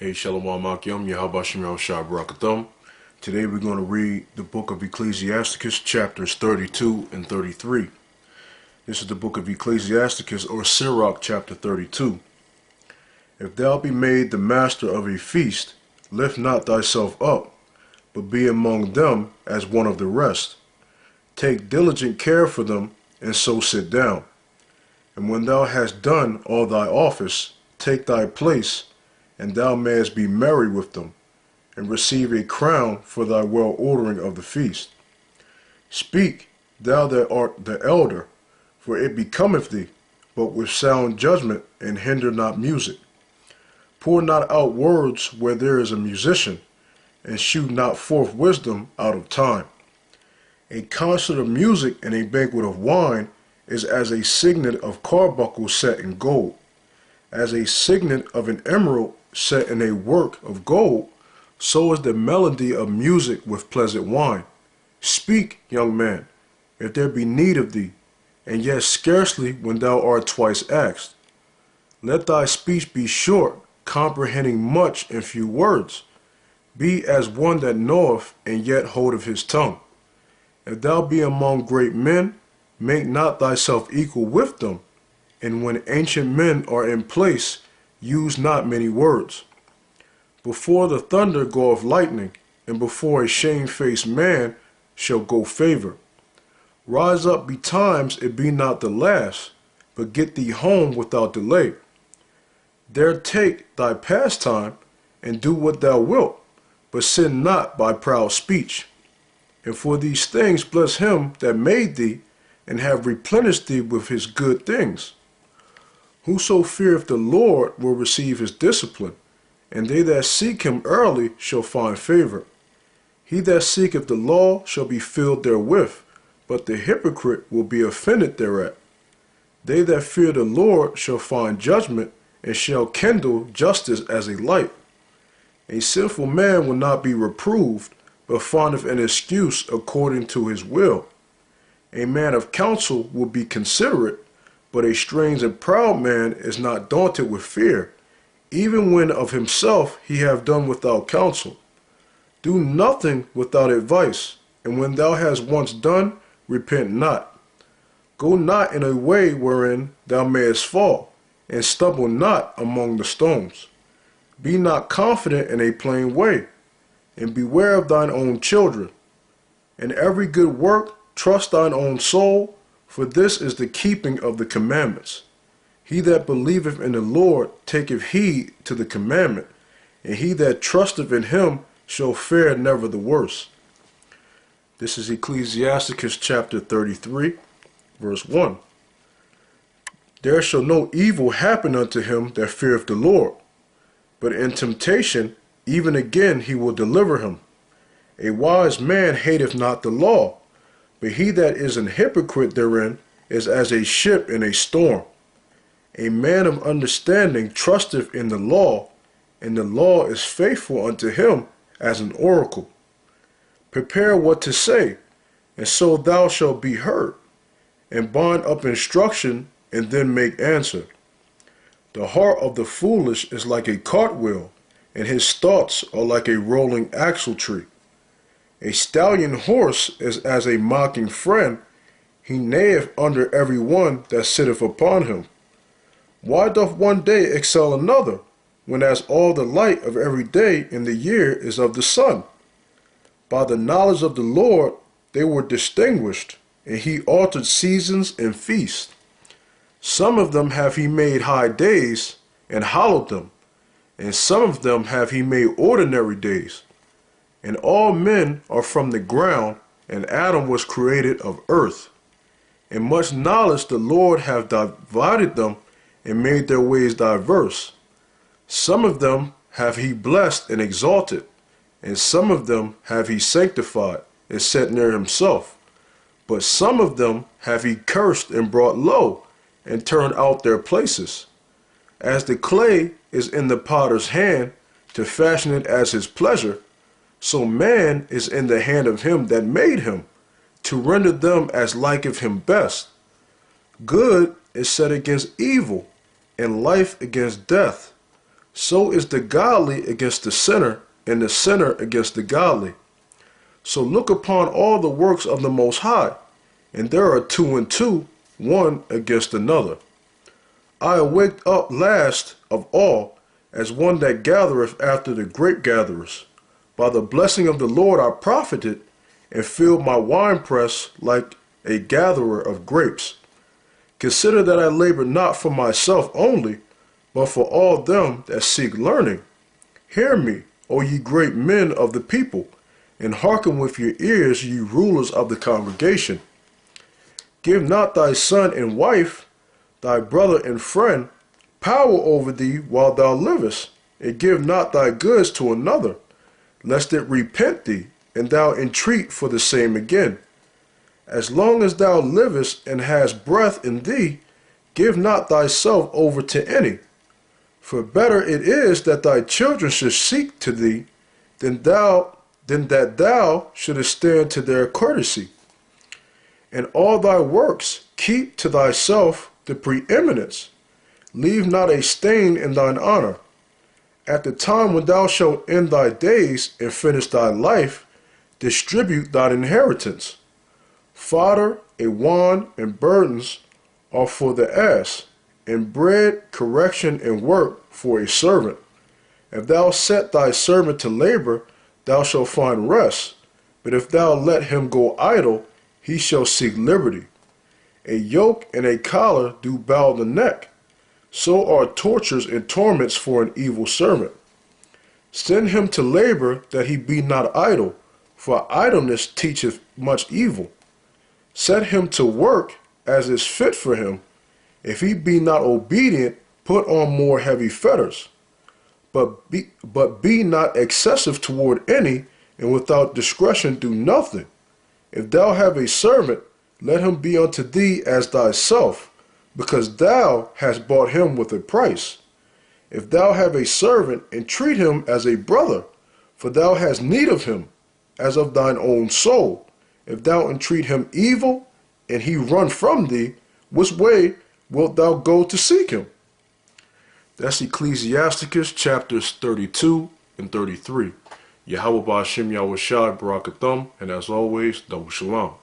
Hey, Shalom wa qam Yasharahla. Today we're going to read the book of Ecclesiasticus, chapters 32 and 33. This is the book of Ecclesiasticus, or Sirach, chapter 32. If thou be made the master of a feast, lift not thyself up, but be among them as one of the rest. Take diligent care for them, and so sit down. And when thou hast done all thy office, take thy place, and thou mayest be merry with them, and receive a crown for thy well ordering of the feast. Speak, thou that art the elder, for it becometh thee, but with sound judgment, and hinder not music. Pour not out words where there is a musician, and shew not forth wisdom out of time. A concert of music and a banquet of wine is as a signet of carbuncles set in gold, as a signet of an emerald set in a work of gold, so is the melody of music with pleasant wine. Speak, young man, if there be need of thee, and yet scarcely when thou art twice asked. Let thy speech be short, comprehending much in few words. Be as one that knoweth, and yet holdeth his tongue. If thou be among great men, make not thyself equal with them, and when ancient men are in place, use not many words. Before the thunder goeth lightning, and before a shamefaced man shall go favor. Rise up betimes, it be not the last, but get thee home without delay. There take thy pastime, and do what thou wilt, but sin not by proud speech. And for these things bless him that made thee, and have replenished thee with his good things. Whoso feareth the Lord will receive his discipline, and they that seek him early shall find favor. He that seeketh the law shall be filled therewith, but the hypocrite will be offended thereat. They that fear the Lord shall find judgment, and shall kindle justice as a light. A sinful man will not be reproved, but findeth an excuse according to his will. A man of counsel will be considerate, but a strange and proud man is not daunted with fear, even when of himself he have done without counsel. Do nothing without advice, and when thou hast once done, repent not. Go not in a way wherein thou mayest fall, and stumble not among the stones. Be not confident in a plain way, and beware of thine own children. In every good work trust thine own soul, for this is the keeping of the commandments. He that believeth in the Lord taketh heed to the commandment, and he that trusteth in him shall fare never the worse. This is Ecclesiasticus chapter 33, verse 1. There shall no evil happen unto him that feareth the Lord, but in temptation even again he will deliver him. A wise man hateth not the law, but he that is an hypocrite therein is as a ship in a storm. A man of understanding trusteth in the law, and the law is faithful unto him as an oracle. Prepare what to say, and so thou shalt be heard, and bind up instruction, and then make answer. The heart of the foolish is like a cartwheel, and his thoughts are like a rolling axle tree. A stallion horse is as a mocking friend, he neigheth under every one that sitteth upon him. Why doth one day excel another, when as all the light of every day in the year is of the sun? By the knowledge of the Lord they were distinguished, and he altered seasons and feasts. Some of them have he made high days, and hallowed them, and some of them have he made ordinary days. And all men are from the ground, and Adam was created of earth. In much knowledge the Lord hath divided them, and made their ways diverse. Some of them have he blessed and exalted, and some of them have he sanctified, and set near himself. But some of them have he cursed and brought low, and turned out their places. As the clay is in the potter's hand, to fashion it as his pleasure, so man is in the hand of him that made him, to render them as liketh him best. Good is set against evil, and life against death. So is the godly against the sinner, and the sinner against the godly. So look upon all the works of the Most High, and there are two and two, one against another. I awaked up last of all, as one that gathereth after the grape gatherers. By the blessing of the Lord I profited, and filled my winepress like a gatherer of grapes. Consider that I labor not for myself only, but for all them that seek learning. Hear me, O ye great men of the people, and hearken with your ears, ye rulers of the congregation. Give not thy son and wife, thy brother and friend, power over thee while thou livest, and give not thy goods to another, lest it repent thee, and thou entreat for the same again. As long as thou livest and hast breath in thee, give not thyself over to any. For better it is that thy children should seek to thee, than that thou shouldest stand to their courtesy. In all thy works keep to thyself the preeminence. Leave not a stain in thine honor. At the time when thou shalt end thy days and finish thy life, distribute thine inheritance. Fodder, a wand, and burdens are for the ass, and bread, correction, and work for a servant. If thou set thy servant to labor, thou shalt find rest. But if thou let him go idle, he shall seek liberty. A yoke and a collar do bow the neck. So are tortures and torments for an evil servant. Send him to labor that he be not idle, for idleness teacheth much evil. Set him to work as is fit for him. If he be not obedient, put on more heavy fetters. But be not excessive toward any, and without discretion do nothing. If thou have a servant, let him be unto thee as thyself, because thou hast bought him with a price. If thou have a servant, entreat him as a brother, for thou hast need of him, as of thine own soul. If thou entreat him evil, and he run from thee, which way wilt thou go to seek him? That's Ecclesiasticus chapters 32 and 33. Yahweh Ba'Shem Yahweh Shai Barakathum, and as always, double shalom.